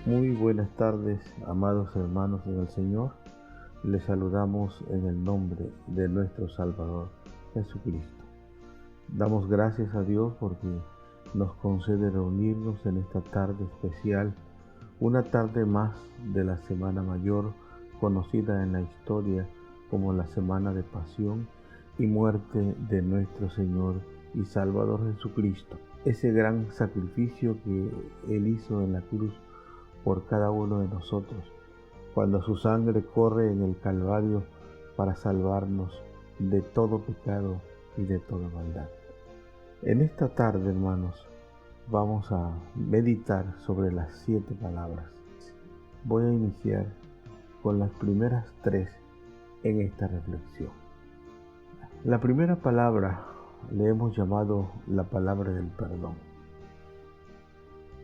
Muy buenas tardes, amados hermanos en el Señor. Les saludamos en el nombre de nuestro Salvador, Jesucristo. Damos gracias a Dios porque nos concede reunirnos en esta tarde especial, una tarde más de la Semana Mayor, conocida en la historia como la Semana de Pasión y Muerte de nuestro Señor y Salvador Jesucristo. Ese gran sacrificio que Él hizo en la cruz por cada uno de nosotros, cuando su sangre corre en el Calvario para salvarnos de todo pecado y de toda maldad. En esta tarde, hermanos, vamos a meditar sobre las 7 palabras. Voy a iniciar con las primeras 3 en esta reflexión. La primera palabra le hemos llamado la palabra del perdón.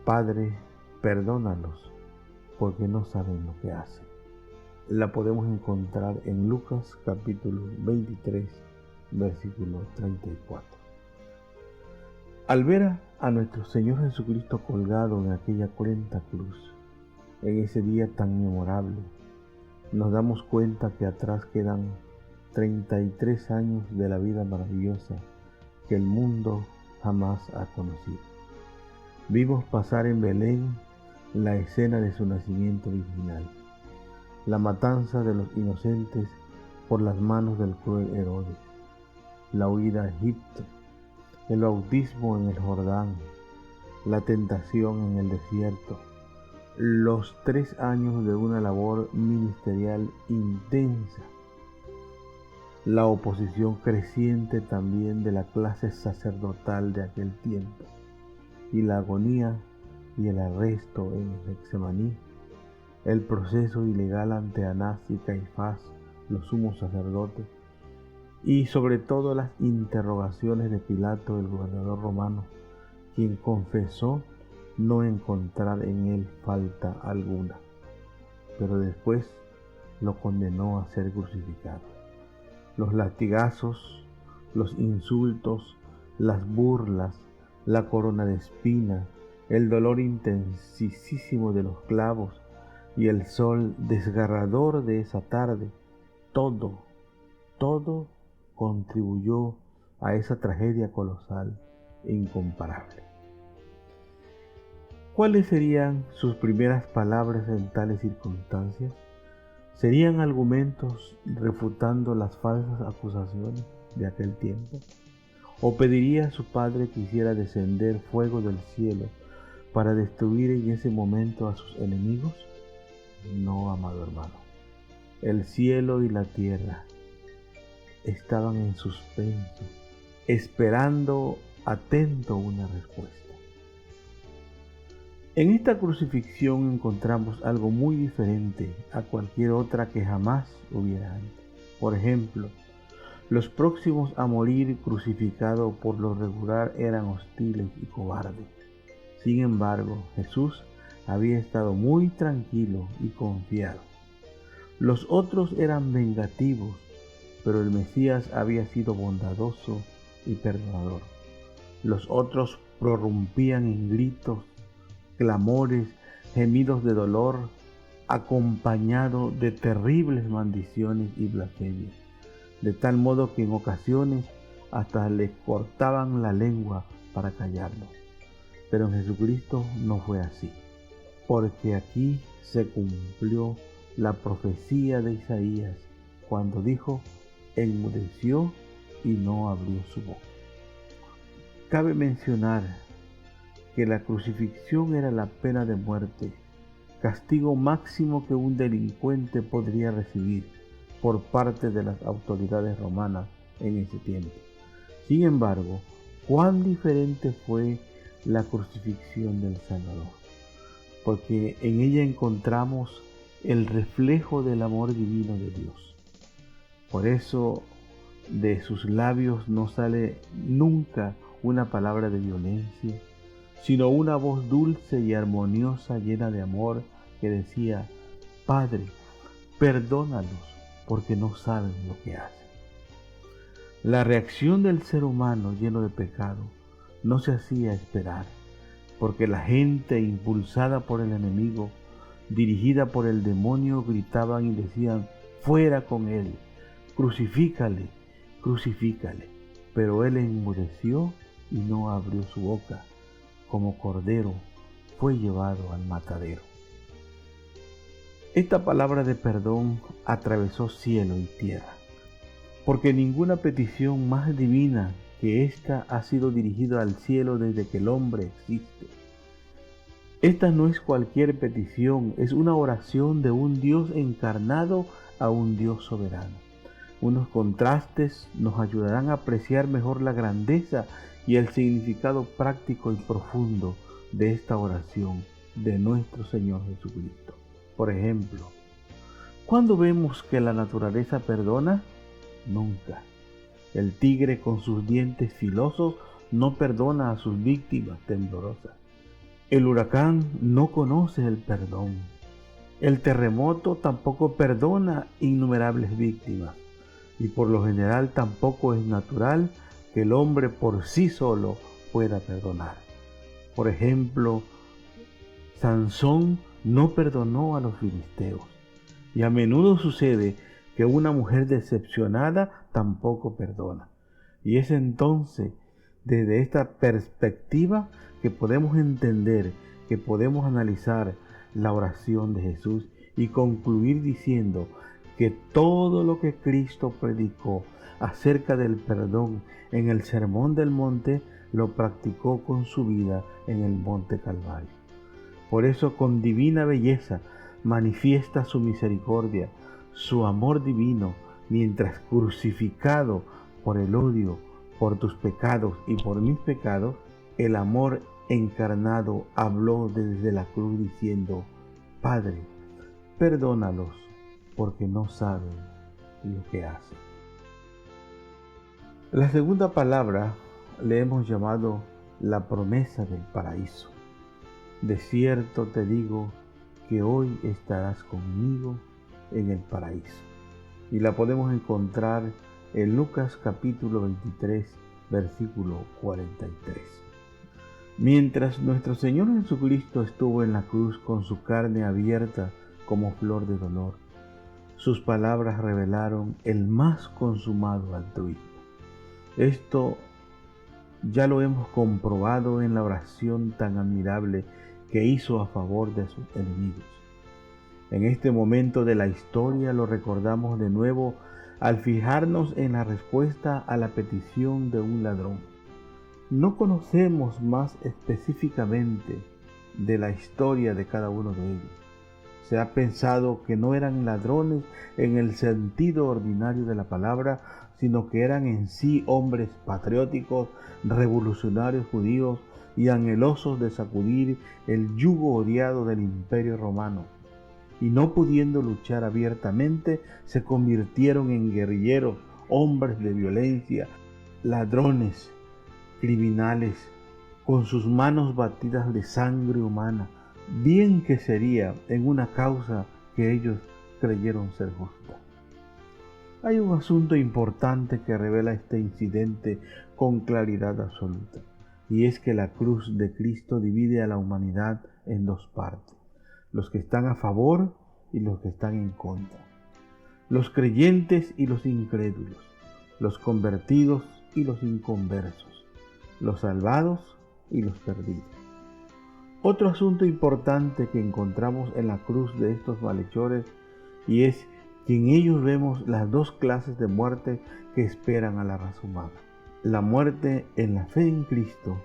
Padre, perdónalos, porque no saben lo que hacen. La podemos encontrar en Lucas capítulo 23, versículo 34. Al ver a nuestro Señor Jesucristo colgado en aquella cruenta cruz, en ese día tan memorable, nos damos cuenta que atrás quedan 33 años de la vida maravillosa que el mundo jamás ha conocido. Vimos pasar en Belén la escena de su nacimiento virginal, la matanza de los inocentes por las manos del cruel Herodes, la huida a Egipto, el bautismo en el Jordán, la tentación en el desierto, los 3 años de una labor ministerial intensa, la oposición creciente también de la clase sacerdotal de aquel tiempo, y la agonía y el arresto en Getsemaní, el proceso ilegal ante Anás y Caifás, los sumos sacerdotes, y sobre todo las interrogaciones de Pilato, el gobernador romano, quien confesó no encontrar en él falta alguna, pero después lo condenó a ser crucificado. Los latigazos, los insultos, las burlas, la corona de espinas, el dolor intensísimo de los clavos y el sol desgarrador de esa tarde, todo contribuyó a esa tragedia colosal e incomparable. ¿Cuáles serían sus primeras palabras en tales circunstancias? ¿Serían argumentos refutando las falsas acusaciones de aquel tiempo? ¿O pediría a su padre que hiciera descender fuego del cielo para destruir en ese momento a sus enemigos? No, amado hermano. El cielo y la tierra estaban en suspenso, esperando atento una respuesta. En esta crucifixión encontramos algo muy diferente a cualquier otra que jamás hubiera antes. Por ejemplo, los próximos a morir crucificados por lo regular eran hostiles y cobardes. Sin embargo, Jesús había estado muy tranquilo y confiado. Los otros eran vengativos, pero el Mesías había sido bondadoso y perdonador. Los otros prorrumpían en gritos, clamores, gemidos de dolor, acompañado de terribles maldiciones y blasfemias, de tal modo que en ocasiones hasta les cortaban la lengua para callarlos. Pero en Jesucristo no fue así, porque aquí se cumplió la profecía de Isaías cuando dijo: enmudeció y no abrió su boca. Cabe mencionar que la crucifixión era la pena de muerte, castigo máximo que un delincuente podría recibir por parte de las autoridades romanas en ese tiempo. Sin embargo, cuán diferente fue la crucifixión del Salvador, porque en ella encontramos el reflejo del amor divino de Dios. Por eso de sus labios no sale nunca una palabra de violencia, sino una voz dulce y armoniosa llena de amor que decía: Padre, perdónalos porque no saben lo que hacen. La reacción del ser humano lleno de pecado no se hacía esperar, porque la gente impulsada por el enemigo dirigida por el demonio, gritaban y decían: fuera con él, crucifícale, crucifícale. Pero él enmudeció y no abrió su boca. Como cordero fue llevado al matadero. Esta palabra de perdón atravesó cielo y tierra, porque ninguna petición más divina que esta ha sido dirigida al cielo desde que el hombre existe. Esta no es cualquier petición, es una oración de un Dios encarnado a un Dios soberano. Unos contrastes nos ayudarán a apreciar mejor la grandeza y el significado práctico y profundo de esta oración de nuestro Señor Jesucristo. Por ejemplo, ¿cuándo vemos que la naturaleza perdona? Nunca. El tigre con sus dientes filosos no perdona a sus víctimas temblorosas. El huracán no conoce el perdón. El terremoto tampoco perdona innumerables víctimas. Y por lo general tampoco es natural que el hombre por sí solo pueda perdonar. Por ejemplo, Sansón no perdonó a los filisteos. Y a menudo sucede que una mujer decepcionada tampoco perdona. Y es entonces desde esta perspectiva que podemos entender, que podemos analizar la oración de Jesús y concluir diciendo que todo lo que Cristo predicó acerca del perdón en el Sermón del Monte lo practicó con su vida en el Monte Calvario. Por eso con divina belleza manifiesta su misericordia, su amor divino, mientras crucificado por el odio, por tus pecados y por mis pecados, el amor encarnado habló desde la cruz diciendo: Padre, perdónalos porque no saben lo que hacen. La segunda palabra le hemos llamado la promesa del paraíso. De cierto te digo que hoy estarás conmigo en el paraíso. Y la podemos encontrar en Lucas capítulo 23, versículo 43. Mientras nuestro Señor Jesucristo estuvo en la cruz con su carne abierta como flor de dolor, sus palabras revelaron el más consumado altruismo. Esto ya lo hemos comprobado en la oración tan admirable que hizo a favor de sus enemigos. En este momento de la historia lo recordamos de nuevo al fijarnos en la respuesta a la petición de un ladrón. No conocemos más específicamente de la historia de cada uno de ellos. Se ha pensado que no eran ladrones en el sentido ordinario de la palabra, sino que eran en sí hombres patrióticos, revolucionarios judíos y anhelosos de sacudir el yugo odiado del Imperio Romano. Y no pudiendo luchar abiertamente, se convirtieron en guerrilleros, hombres de violencia, ladrones, criminales, con sus manos batidas de sangre humana, bien que sería en una causa que ellos creyeron ser justa. Hay un asunto importante que revela este incidente con claridad absoluta, y es que la cruz de Cristo divide a la humanidad en dos partes: los que están a favor y los que están en contra, los creyentes y los incrédulos, los convertidos y los inconversos, los salvados y los perdidos. Otro asunto importante que encontramos en la cruz de estos malhechores, y es que en ellos vemos las dos clases de muerte que esperan a la raza humana: la muerte en la fe en Cristo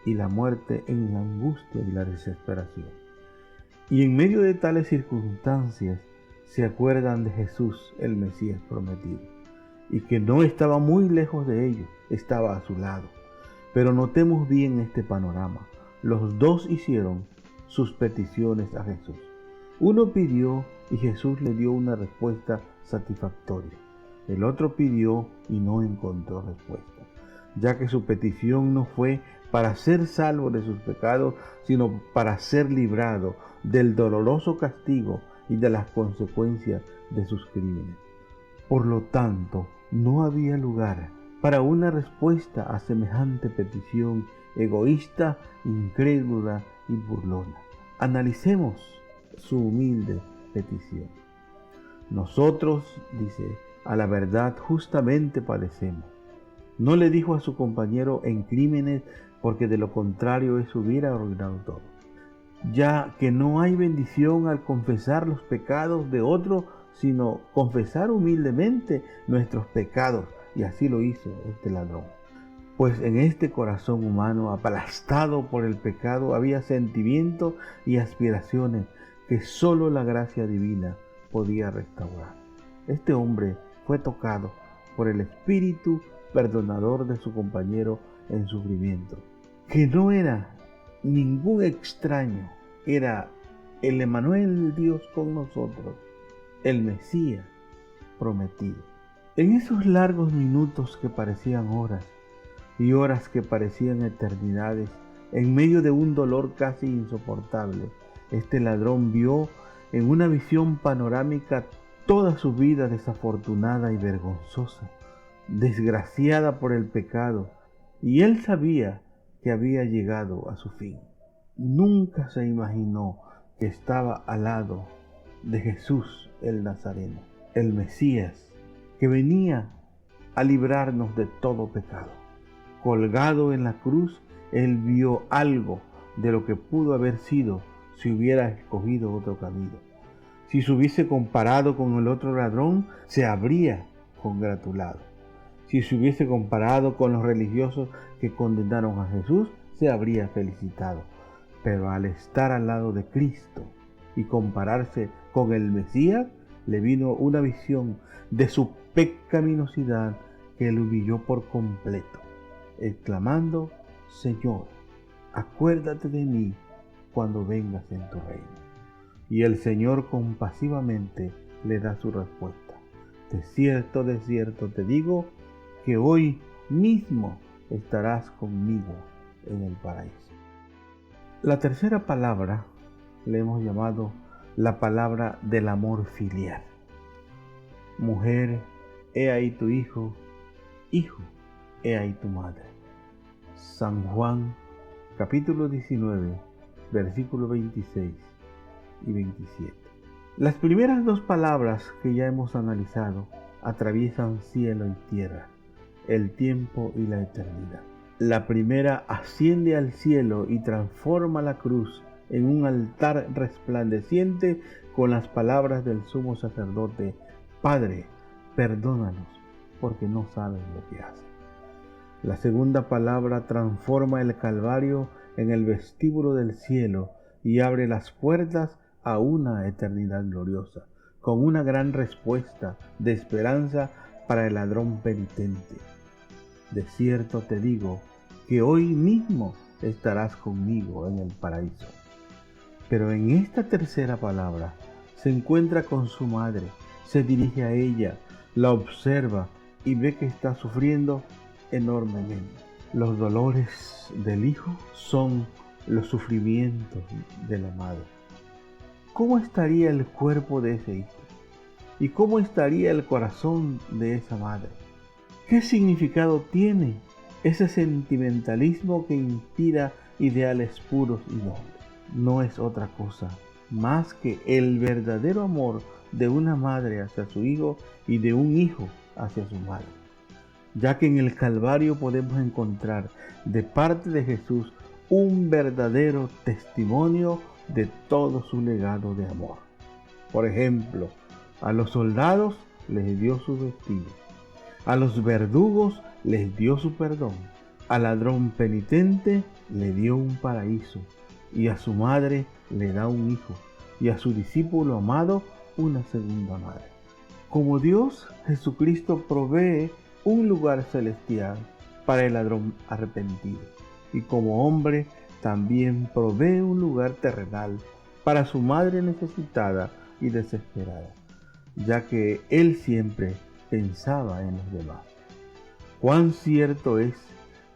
y la muerte en la angustia y la desesperación. Y en medio de tales circunstancias se acuerdan de Jesús, el Mesías prometido, y que no estaba muy lejos de ellos, estaba a su lado. Pero notemos bien este panorama: los dos hicieron sus peticiones a Jesús. Uno pidió y Jesús le dio una respuesta satisfactoria. El otro pidió y no encontró respuesta, ya que su petición no fue para ser salvo de sus pecados, sino para ser librado del doloroso castigo y de las consecuencias de sus crímenes. Por lo tanto, no había lugar para una respuesta a semejante petición egoísta, incrédula y burlona. Analicemos su humilde petición. Nosotros, dice, a la verdad justamente padecemos. No le dijo a su compañero en crímenes, porque de lo contrario eso hubiera arruinado todo. Ya que no hay bendición al confesar los pecados de otro, sino confesar humildemente nuestros pecados. Y así lo hizo este ladrón. Pues en este corazón humano aplastado por el pecado había sentimientos y aspiraciones que solo la gracia divina podía restaurar. Este hombre fue tocado por el espíritu perdonador de su compañero en sufrimiento, que no era ningún extraño, era el Emmanuel, Dios con nosotros, el Mesías prometido. En esos largos minutos que parecían horas y horas que parecían eternidades, en medio de un dolor casi insoportable, este ladrón vio en una visión panorámica toda su vida desafortunada y vergonzosa, desgraciada por el pecado, y él sabía que había llegado a su fin. Nunca se imaginó que estaba al lado de Jesús el Nazareno, el Mesías, que venía a librarnos de todo pecado. Colgado en la cruz, él vio algo de lo que pudo haber sido si hubiera escogido otro camino. Si se hubiese comparado con el otro ladrón, se habría congratulado. Si se hubiese comparado con los religiosos que condenaron a Jesús, se habría felicitado. Pero al estar al lado de Cristo y compararse con el Mesías, le vino una visión de su pecaminosidad que le humilló por completo, exclamando: Señor, acuérdate de mí cuando vengas en tu reino. Y el Señor compasivamente le da su respuesta: de cierto te digo, que hoy mismo estarás conmigo en el paraíso. La tercera palabra le hemos llamado la palabra del amor filial. Mujer, he ahí tu hijo, hijo, he ahí tu madre. San Juan, capítulo 19, versículos 26 y 27. Las primeras dos palabras que ya hemos analizado atraviesan cielo y tierra, el tiempo y la eternidad. La primera asciende al cielo y transforma la cruz en un altar resplandeciente con las palabras del sumo sacerdote: Padre, perdónanos, porque no saben lo que hacen. La segunda palabra transforma el Calvario en el vestíbulo del cielo y abre las puertas a una eternidad gloriosa, con una gran respuesta de esperanza para el ladrón penitente. De cierto te digo, que hoy mismo estarás conmigo en el paraíso. Pero en esta tercera palabra se encuentra con su madre, se dirige a ella, la observa y ve que está sufriendo enormemente. Los dolores del hijo son los sufrimientos de la madre. ¿Cómo estaría el cuerpo de ese hijo? ¿Y cómo estaría el corazón de esa madre? ¿Qué significado tiene ese sentimentalismo que inspira ideales puros y nobles? No es otra cosa más que el verdadero amor de una madre hacia su hijo y de un hijo hacia su madre, ya que en el Calvario podemos encontrar de parte de Jesús un verdadero testimonio de todo su legado de amor. Por ejemplo, a los soldados les dio sus vestidos, a los verdugos les dio su perdón, al ladrón penitente le dio un paraíso, y a su madre le da un hijo, y a su discípulo amado una segunda madre. Como Dios, Jesucristo provee un lugar celestial para el ladrón arrepentido, y como hombre también provee un lugar terrenal para su madre necesitada y desesperada, ya que Él siempre pensaba en los demás. Cuán cierto es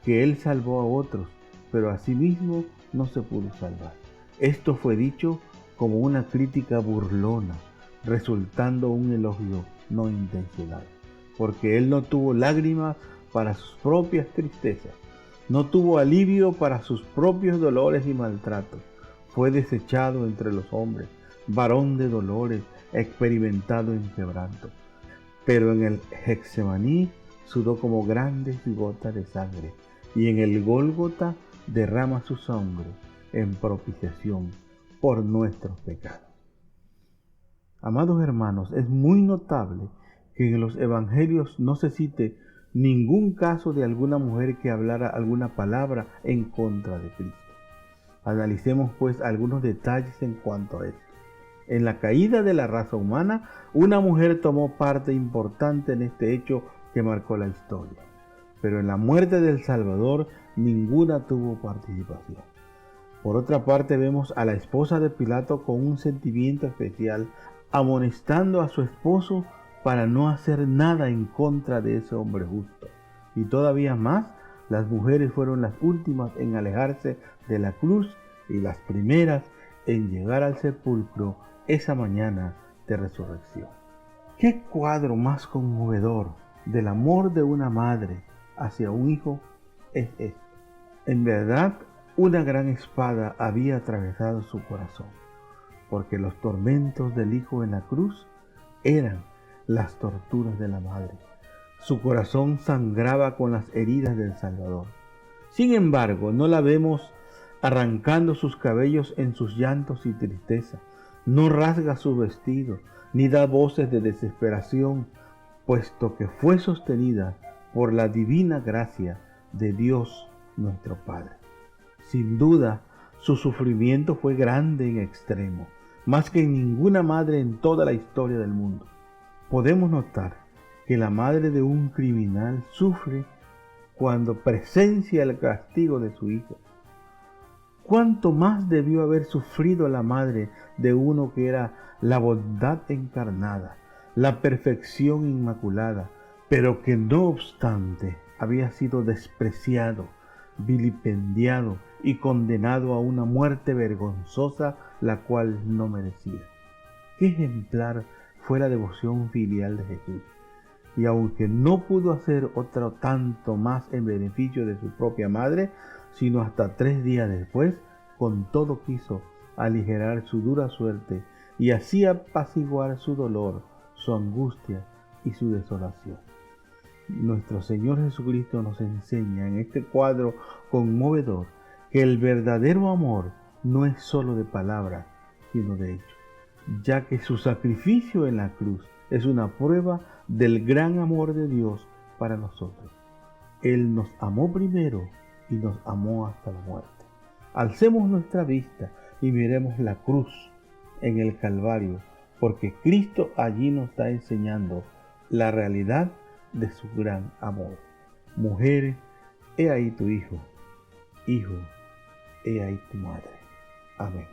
que Él salvó a otros, pero a sí mismo no se pudo salvar. Esto fue dicho como una crítica burlona, resultando un elogio no intencional, porque Él no tuvo lágrimas para sus propias tristezas, no tuvo alivio para sus propios dolores y maltratos, fue desechado entre los hombres, varón de dolores, experimentado en quebranto. Pero en el Getsemaní sudó como grandes gotas de sangre, y en el Gólgota derrama su sangre en propiciación por nuestros pecados. Amados hermanos, es muy notable que en los evangelios no se cite ningún caso de alguna mujer que hablara alguna palabra en contra de Cristo. Analicemos pues algunos detalles en cuanto a esto. En la caída de la raza humana, una mujer tomó parte importante en este hecho que marcó la historia. Pero en la muerte del Salvador, ninguna tuvo participación. Por otra parte, vemos a la esposa de Pilato con un sentimiento especial, amonestando a su esposo para no hacer nada en contra de ese hombre justo. Y todavía más, las mujeres fueron las últimas en alejarse de la cruz y las primeras en llegar al sepulcro esa mañana de resurrección. ¿Qué cuadro más conmovedor del amor de una madre hacia un hijo es este? En verdad, una gran espada había atravesado su corazón, porque los tormentos del hijo en la cruz eran las torturas de la madre. Su corazón sangraba con las heridas del Salvador. Sin embargo, no la vemos arrancando sus cabellos en sus llantos y tristeza. No rasga su vestido, ni da voces de desesperación, puesto que fue sostenida por la divina gracia de Dios nuestro Padre. Sin duda, su sufrimiento fue grande en extremo, más que en ninguna madre en toda la historia del mundo. Podemos notar que la madre de un criminal sufre cuando presencia el castigo de su hijo. ¿Cuánto más debió haber sufrido la madre de uno que era la bondad encarnada, la perfección inmaculada, pero que no obstante había sido despreciado, vilipendiado y condenado a una muerte vergonzosa, la cual no merecía? Qué ejemplar fue la devoción filial de Jesús. Y aunque no pudo hacer otro tanto más en beneficio de su propia madre, sino hasta 3 días después, con todo quiso aligerar su dura suerte y así apaciguar su dolor, su angustia y su desolación. Nuestro Señor Jesucristo nos enseña en este cuadro conmovedor que el verdadero amor no es solo de palabras, sino de hecho, ya que su sacrificio en la cruz es una prueba del gran amor de Dios para nosotros. Él nos amó primero y nos amó hasta la muerte. Alcemos nuestra vista y miremos la cruz en el Calvario, porque Cristo allí nos está enseñando la realidad de su gran amor. Mujer, he ahí tu hijo. Hijo, he ahí tu madre. Amén.